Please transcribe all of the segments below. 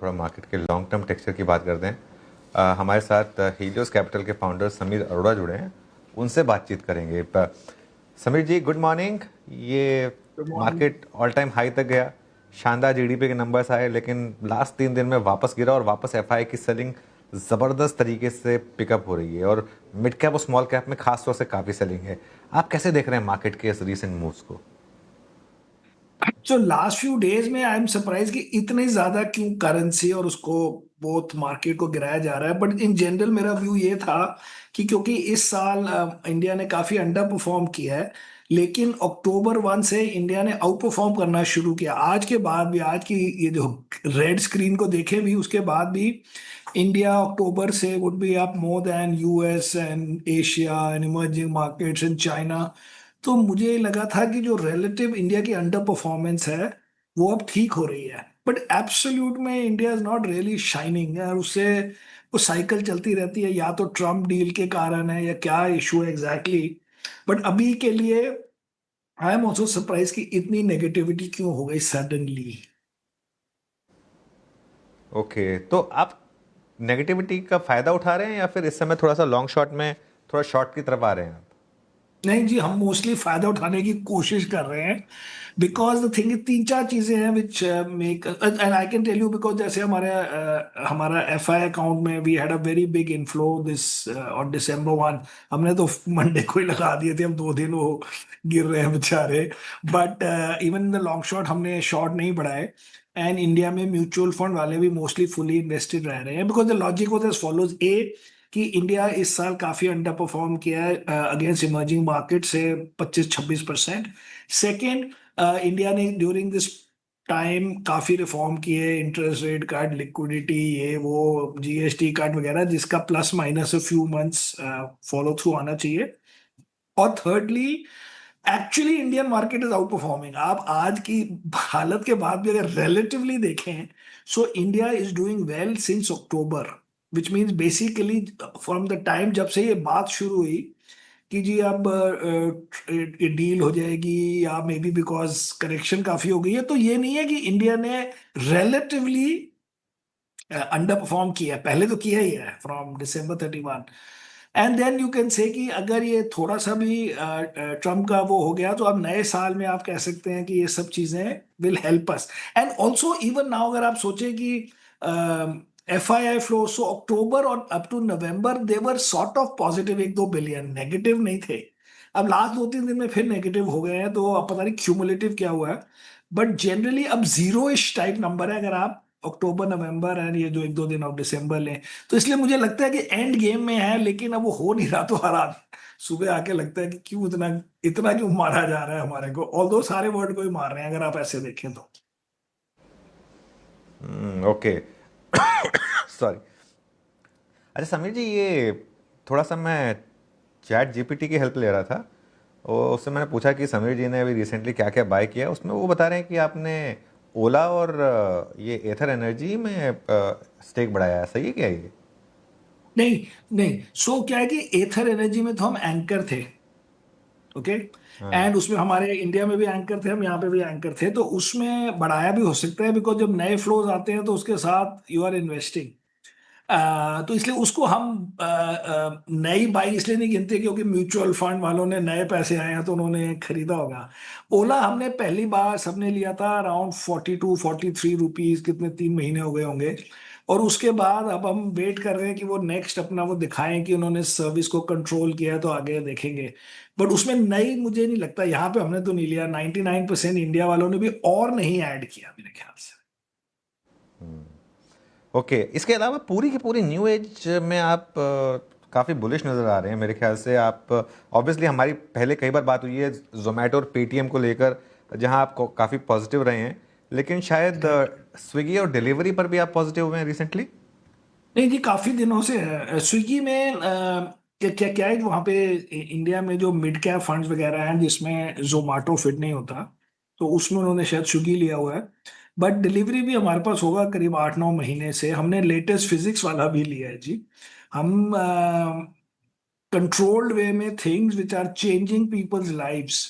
थोड़ा मार्केट के long term texture की बात करते हैं। हमारे साथ हीलियोस कैपिटल के फाउंडर समीर अरोड़ा जुड़े हैं, उनसे बातचीत करेंगे। समीर जी, गुड मॉर्निंग। ये good morning. Market all time high तक गया, शानदार जीडीपी के नंबर्स आए, लेकिन लास्ट 3 दिन में वापस गिरा और वापस एफआई की सेलिंग ज़बरदस्त तरीके से पिकअप हो रही है और मिड कैप और स्मॉल कैप में खास तौर से काफ़ी सेलिंग है। आप कैसे देख रहे हैं मार्केट के इस रीसेंट मूव्स को? सो लास्ट फ्यू डेज में आई एम सरप्राइज कि इतने ज्यादा क्यों करेंसी और उसको बोथ मार्केट को गिराया जा रहा है। बट इन जनरल मेरा व्यू ये था कि क्योंकि इस साल इंडिया ने काफी अंडर परफॉर्म किया है, लेकिन अक्टूबर 1 से इंडिया ने आउट परफॉर्म करना शुरू किया। आज के बाद भी, आज की ये जो रेड स्क्रीन को देखे भी, उसके बाद भी इंडिया अक्टूबर से would be up more than US and Asia and emerging markets and China. तो मुझे लगा था कि जो रिलेटिव इंडिया की अंडर परफॉर्मेंस है वो अब ठीक हो रही है, बट एब्सोल्यूट में India is not really shining है। और उससे वो साइकिल चलती रहती है, या तो ट्रम्प डील के कारण है या क्या इशू है एग्जैक्टली। बट अभी के लिए आई एम ऑल्सो सरप्राइज कि इतनी नेगेटिविटी क्यों हो गई सडनली। ओके, तो आप नेगेटिविटी का फ़ायदा उठा रहे हैं या फिर इस समय थोड़ा सा लॉन्ग शॉट में थोड़ा शॉर्ट की तरफ आ रहे हैं आप? नहीं जी, हम मोस्टली फायदा उठाने की कोशिश कर रहे हैं। बिकॉज द थिंग, तीन चार चीजें हैं which make, and I can tell you because जैसे हमारा एफआई अकाउंट में we had a very big inflow this on December 1। हमने तो मंडे को ही लगा दिए थे, हम 2 दिन वो गिर रहे हैं बेचारे। But even in the long shot हमने शॉर्ट नहीं बढ़ाए। एंड इंडिया में म्यूचुअल फंड वाले भी मोस्टली फुली इन्वेस्टेड रह रहे हैं, because the logic was as follows. Uh, कि इंडिया इस साल काफी अंडर परफॉर्म किया है अगेंस्ट इमर्जिंग मार्केट से 25-26%। सेकेंड, इंडिया ने ड्यूरिंग दिस टाइम काफी रिफॉर्म किए, इंटरेस्ट रेट कट, लिक्विडिटी, ये वो जीएसटी कट वगैरह, जिसका plus minus few months follow through आना चाहिए। और thirdly, actually Indian market is out performing. आप आज की हालत के बाद भी अगर रिलेटिवली देखें, so India is doing well since October, which means basically from the time जब से ये बात शुरू हुई कि जी अब डील हो जाएगी, या मे बी बिकॉज करेक्शन काफी हो गई है, तो ये नहीं है कि इंडिया ने रिलेटिवली अंडर परफॉर्म किया है, पहले तो किया ही है from December 31। And then you can say कि अगर ये थोड़ा सा भी ट्रम्प का वो हो गया, तो अब नए साल में आप कह सकते हैं कि ये सब चीजें will help us. And also even now अगर आप सोचें कि एफआईआई फ्लो, सो अक्टूबर और up to November they were sort of positive, 1-2 billion negative नहीं थे। अब लास्ट 2-3 दिन में फिर नेगेटिव हो गए हैं, तो अब पता नहीं क्यूमुलेटिव क्या हुआ है। बट जनरली अब जीरो इश टाइप नंबर है अगर आप अक्टूबर नवंबर एंड ये जो 1-2 दिन ऑफ दिसंबर लें। तो इसलिए मुझे लगता है कि एंड गेम में है, लेकिन अब वो हो नहीं रहा। तो हर आज सुबह आके लगता है कि क्यों इतना इतना क्यों मारा जा रहा है हमारे को, ऑल्दो सारे वर्ड को ही मार रहे हैं अगर आप ऐसे देखें तो। ओके। सॉरी। अच्छा समीर जी, ये थोड़ा सा मैं चैट जीपीटी की हेल्प ले रहा था और उससे मैंने पूछा कि समीर जी ने अभी रिसेंटली क्या क्या बाय किया। उसमें वो बता रहे हैं कि आपने ओला और ये एथर एनर्जी में स्टेक बढ़ाया है। सही है क्या ये? नहीं नहीं, सो क्या है कि एथर एनर्जी में तो हम एंकर थे, ओके। हाँ। एंड उसमें हमारे इंडिया में भी एंकर थे, हम यहाँ पे भी एंकर थे, तो उसमें बढ़ाया भी हो सकता है, बिकॉज जब नए फ्लोज आते हैं तो उसके साथ यू आर इन्वेस्टिंग। तो इसलिए उसको हम नई बाई इसलिए नहीं गिनते क्योंकि म्यूचुअल फंड वालों ने नए पैसे आए हैं तो उन्होंने खरीदा होगा। ओला हमने पहली बार सबने लिया था अराउंड 42-43 रुपीज, कितने 3 महीने हो गए होंगे। और उसके बाद अब हम वेट कर रहे हैं कि वो नेक्स्ट अपना वो दिखाएं कि उन्होंने सर्विस को कंट्रोल किया है, तो आगे देखेंगे। बट उसमें नई मुझे नहीं लगता, यहाँ पे हमने तो नहीं लिया, 99% इंडिया वालों ने भी और नहीं ऐड किया मेरे ख्याल से। ओके, इसके अलावा पूरी की पूरी न्यू एज में आप काफ़ी बुलिश नज़र आ रहे हैं मेरे ख्याल से। आप ऑब्वियसली हमारी पहले कई बार बात हुई है जोमेटो और पेटीएम को लेकर, जहां आप काफ़ी पॉजिटिव रहे हैं, लेकिन शायद स्विगी और डिलीवरी पर भी आप पॉजिटिव हुए हैं रिसेंटली। नहीं जी, काफी दिनों से है स्विगी में। क्या क्या क्या है वहाँ पे इंडिया में जो मिड कैप फंड्स वगैरह हैं जिसमें जोमाटो फिट नहीं होता, तो उसमें उन्होंने शायद स्विगी लिया हुआ है। बट डिलीवरी भी हमारे पास होगा करीब 8-9 महीने से। हमने लेटेस्ट फिजिक्स वाला भी लिया है जी। हम कंट्रोल्ड वे में things which are changing people's lives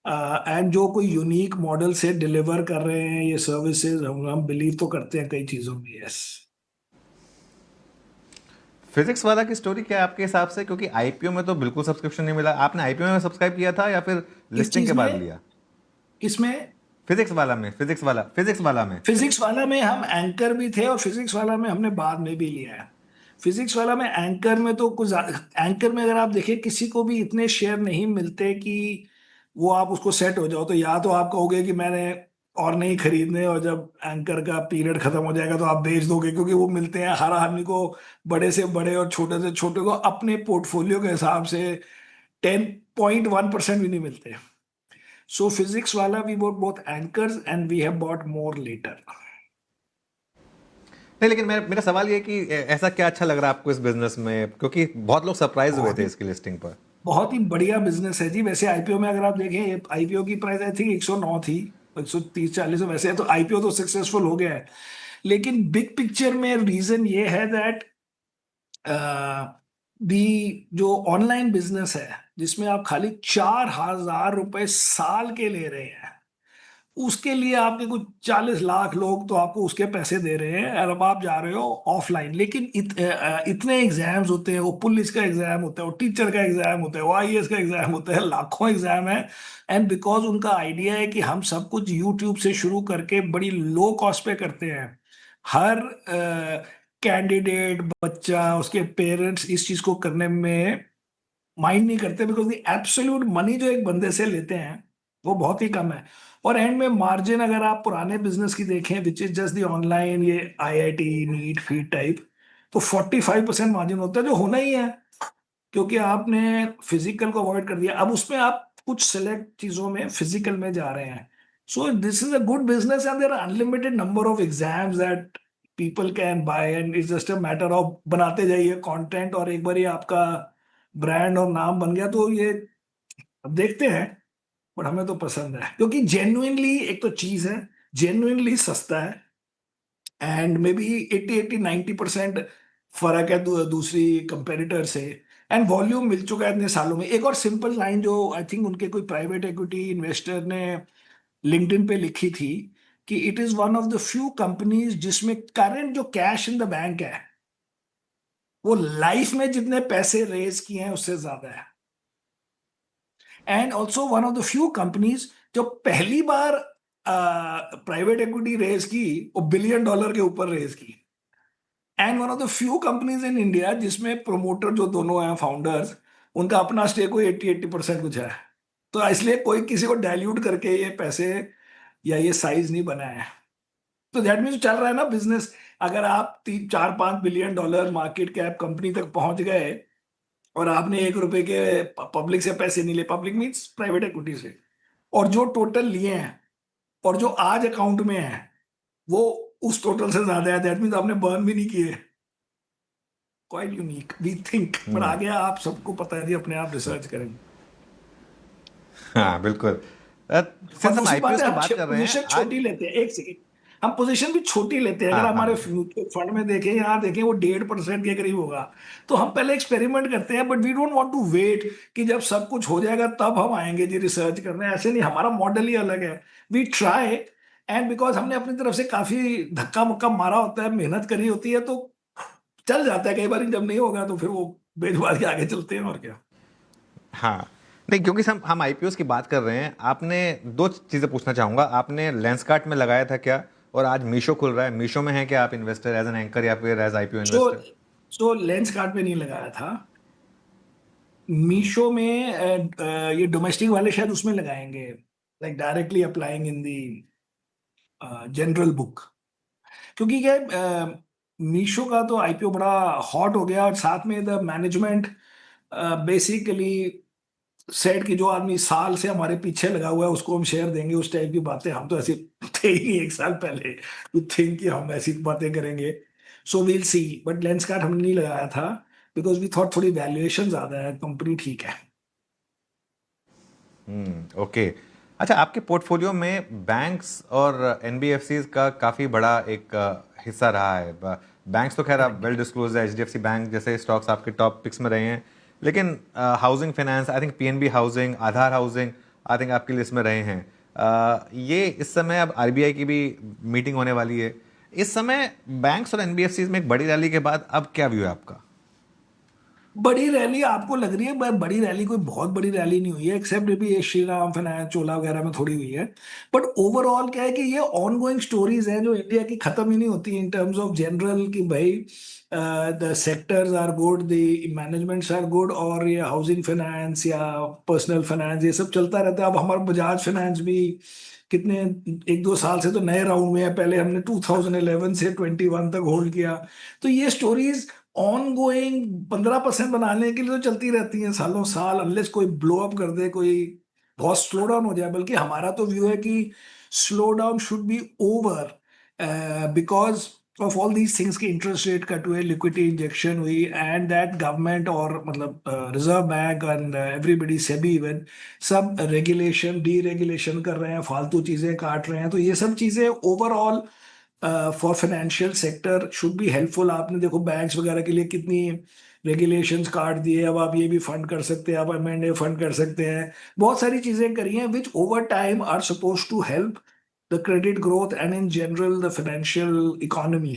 and जो कोई यूनिक मॉडल से डिलीवर कर रहे हैं ये सर्विसेज, हम बिलीव तो करते हैं कई चीजों में, यस। फिजिक्स वाला की स्टोरी क्या है आपके हिसाब से, क्योंकि आईपीओ में तो बिल्कुल सब्सक्रिप्शन नहीं मिला। आपने आईपीओ में सब्सक्राइब किया था या फिर किस लिस्टिंग के चीज बाद में? लिया? किसमें? फिजिक्स वाला में। फिजिक्स वाला में हम एंकर भी थे, और फिजिक्स वाला में हमने बाद में भी लिया है। फिजिक्स वाला में एंकर में तो एंकर में अगर आप देखिए किसी को भी इतने शेयर नहीं मिलते कि वो आप उसको सेट हो जाओ। तो या तो आप कहोगे कि मैंने और नहीं खरीदने, और जब एंकर का पीरियड खत्म हो जाएगा तो आप बेच दोगे, क्योंकि वो मिलते हैं हर आदमी को, बड़े से बड़े और छोटे से छोटे को अपने पोर्टफोलियो के हिसाब से 10.1% भी नहीं मिलते। सो फिजिक्स वाला we bought both anchors and we have bought more later. नहीं, लेकिन मेरा सवाल ये है कि ऐसा क्या अच्छा लग रहा है आपको इस बिजनेस में, क्योंकि बहुत लोग सरप्राइज हुए बहुत थे ही इसकी लिस्टिंग पर। बहुत ही बढ़िया बिजनेस है जी। वैसे आईपीओ में अगर आप देखें, आईपीओ की प्राइस आई थिंक 109 थी, 130-140। वैसे तो आईपीओ तो सक्सेसफुल हो गया है, लेकिन बिग पिक्चर में रीजन ये है दैट दी जो ऑनलाइन बिजनेस है जिसमें आप खाली 4,000 रुपए साल के ले रहे हैं, उसके लिए आपके कुछ 40 लाख लोग तो आपको उसके पैसे दे रहे हैं, और अब आप जा रहे हो ऑफलाइन। लेकिन इतने एग्जाम्स होते हैं, वो पुलिस का एग्जाम होता है, वो टीचर का एग्जाम होता है, वो आईएएस का एग्जाम होता है, लाखों एग्जाम है। एंड बिकॉज उनका आइडिया है कि हम सब कुछ यूट्यूब से शुरू करके बड़ी लो कॉस्ट पे करते हैं, हर कैंडिडेट, बच्चा, उसके पेरेंट्स इस चीज को करने में माइंड नहीं करते, बिकॉज द एब्सोल्यूट मनी जो एक बंदे से लेते हैं वो बहुत ही कम है। और एंड में मार्जिन अगर आप पुराने बिजनेस की देखें, which is just the online, ये आईआईटी नीट फीड टाइप, तो 45% मार्जिन होता है, जो होना ही है, क्योंकि आपने फिजिकल को अवॉइड कर दिया। अब उसमें आप कुछ सिलेक्ट चीजों में फिजिकल में जा रहे हैं। So this is a good business, and there are unlimited number of exams that people can buy, and it's just a matter of बनाते जाइए कंटेंट, और एक बार ये आपका ब्रांड और नाम बन गया तो ये अब देखते हैं। बट हमें तो पसंद है, क्योंकि जेन्युइनली एक तो चीज है, जेन्युइनली सस्ता है, एंड मे बी 80-90% फर्क है दूसरी कंपेरिटर से, एंड वॉल्यूम मिल चुका है इतने सालों में। एक और सिंपल लाइन जो आई थिंक उनके कोई प्राइवेट इक्विटी इन्वेस्टर ने लिंक्डइन पे लिखी थी, कि it is one of the few companies जिसमें करंट जो कैश इन द बैंक है वो लाइफ में जितने पैसे रेज किए हैं उससे ज्यादा है। And also one of the few companies जो पहली बार प्राइवेट इक्विटी रेज की, वो $1 बिलियन के ऊपर रेज की। And one of the few companies in India जिसमें प्रोमोटर जो दोनों हैं फाउंडर्स, उनका अपना स्टेक कोई 80-80% कुछ है। तो इसलिए कोई किसी को डाइल्यूट करके ये पैसे या ये साइज नहीं बनाया है। तो दैट मीन्स चल रहा है ना बिजनेस। अगर आप 3-4-5 billion dollar market cap company तक पहुंच गए, और आपने ₹1 के पब्लिक से पैसे नहीं लिए, पब्लिक मीन्स प्राइवेट इक्विटी से, और जो टोटल लिए हैं और जो आज अकाउंट में है वो उस टोटल से ज्यादा है, दैट मीन्स आपने बर्न भी नहीं किए। क्वाइट यूनिक वी थिंक, पर हम्म। आगे आप सबको पता है जी, अपने आप रिसर्च करेंगे। हाँ, बिल्कुल। और सिंस हम दूसरी बात आईपीओ है, की हम बात कर रहे हैं पोजीशन आज। छोटी लेते हैं, एक सेकेंड, हम पोजीशन भी छोटी लेते हैं। अगर हाँ, हमारे हाँ। म्यूचुअल फंड में देखें, यहाँ देखें, वो 1.5% के करीब होगा, तो हम पहले एक्सपेरिमेंट करते हैं। But we don't want to wait कि जब सब कुछ हो जाएगा तब हम आएंगे जी रिसर्च करने, ऐसे नहीं, हमारा मॉडल ही अलग है। वी ट्राई, एंड बिकॉज हमने अपनी तरफ से काफी धक्का मुक्का मारा होता है, मेहनत करी होती है, तो चल जाता है। कई बार जब नहीं होगा तो फिर वो बेच बाज के आगे चलते हैं, और क्या। हाँ, नहीं, क्योंकि हम आईपीओ की बात कर रहे हैं, आपने दो चीज़ें पूछना चाहूँगा। आपने लेंसकार्ट में लगाया था क्या? और आज मीशो खुल रहा है, मीशो में है क्या आप इन्वेस्टर, एज एन एंकर या फिर एज आईपीओ सो इन्वेस्टर? सो लेंस कार्ड पे नहीं लगाया था। मीशो में ये डोमेस्टिक वाले शायद उसमें लगाएंगे, like directly applying in the general book. क्योंकि क्या मीशो का तो आईपीओ बड़ा हॉट हो गया, और साथ में द मैनेजमेंट बेसिकली सेट कि जो आदमी साल से हमारे पीछे लगा हुआ है उसको हम शेयर देंगे, उस टाइप की बातें। हम तो ऐसे थे ही नहीं एक साल पहले टू थिंक कि हम ऐसी बातें करेंगे। So we'll see, but Lenskart हमने नहीं लगाया था, बिकॉज वी थॉट थोड़ी वैल्यूएशन ज्यादा है, कंपनी ठीक है। ओके। अच्छा, आपके पोर्टफोलियो में बैंक्स और एनबीएफसीज का काफ़ी बड़ा एक हिस्सा रहा है। बैंक्स तो खैर आप करेक्ट। वेल डिस्क्लोज है, एचडीएफसी बैंक जैसे स्टॉक्स आपके टॉप पिक्स में रहे हैं। लेकिन housing finance, I think PNB housing, Aadhaar housing I think आपकी लिस्ट में रहे हैं। ये इस समय अब आरबीआई की भी मीटिंग होने वाली है। इस समय बैंक्स और एनबीएफसीज में एक बड़ी रैली के बाद अब क्या व्यू है आपका? बड़ी रैली आपको लग रही है? बड़ी रैली कोई बहुत बड़ी रैली नहीं हुई है, एक्सेप्ट भी ये श्री राम फाइनेंस चोला वगैरह में थोड़ी हुई है। बट ओवरऑल क्या है कि ये ऑन गोइंग स्टोरीज हैं जो इंडिया की खत्म ही नहीं होती इन टर्म्स ऑफ जनरल कि भाई the sectors are good, the managements are good, और ये हाउसिंग फाइनेंस या पर्सनल फाइनेंस ये सब चलता रहता है। अब हमारा बजाज फाइनेंस भी कितने 1-2 साल से तो नए राउंड में है, पहले हमने 2011 से 21 तक होल्ड किया। तो ये स्टोरीज ऑन गोइंग 15% बनाने के लिए तो चलती रहती हैं सालों साल, अनलेस कोई ब्लो अप कर दे, कोई बहुत स्लो डाउन हो जाए। बल्कि हमारा तो व्यू है कि slow down should be over, because of all these things की इंटरेस्ट रेट कट हुए, लिक्विडिटी इंजेक्शन हुई, एंड दैट गवर्नमेंट और मतलब reserve bank and everybody SEBI even sub regulation D regulation कर रहे हैं, फालतू चीजें काट रहे हैं। तो ये सब चीजें overall for financial sector should be helpful. आपने देखो बैंक्स वगैरह के लिए कितनी रेगुलेशंस काट दिए, अब आप ये भी फंड कर सकते हैं, आप एम फंड कर सकते हैं, बहुत सारी चीजें करी हैं which over time are suppose to help the credit growth and in general the financial economy.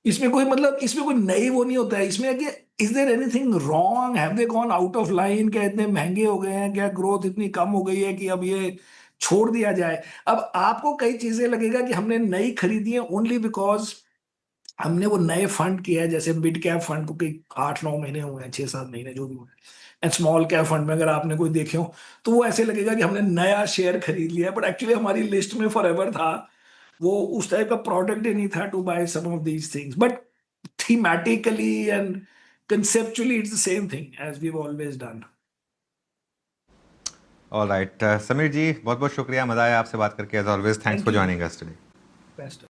इसमें कोई मतलब इसमें कोई नई वो नहीं होता है इसमें कि is there anything wrong, have they gone out of line, क्या इतने महंगे हो गए हैं, क्या ग्रोथ इतनी कम हो गई है कि अब ये छोड़ दिया जाए। अब आपको कई चीजें लगेगा कि हमने नई खरीदी है ओनली बिकॉज हमने वो नए फंड किया है, जैसे मिड कैप फंड को कई 8-9 महीने हुए हैं, 6-7 महीने जो भी हुए हैं, एंड स्मॉल कैप फंड में अगर आपने कोई देखे हो तो वो ऐसे लगेगा कि हमने नया शेयर खरीद लिया है, बट एक्चुअली हमारी लिस्ट में फॉर एवर था। वो उस टाइप का प्रोडक्ट ही नहीं था to buy some of these things, but thematically and conceptually it's the same thing as we've always done. All right, Sameer ji बहुत बहुत शुक्रिया, मज़ा आया आपसे बात करके as always. Thanks Thank for you. Joining us today. Best.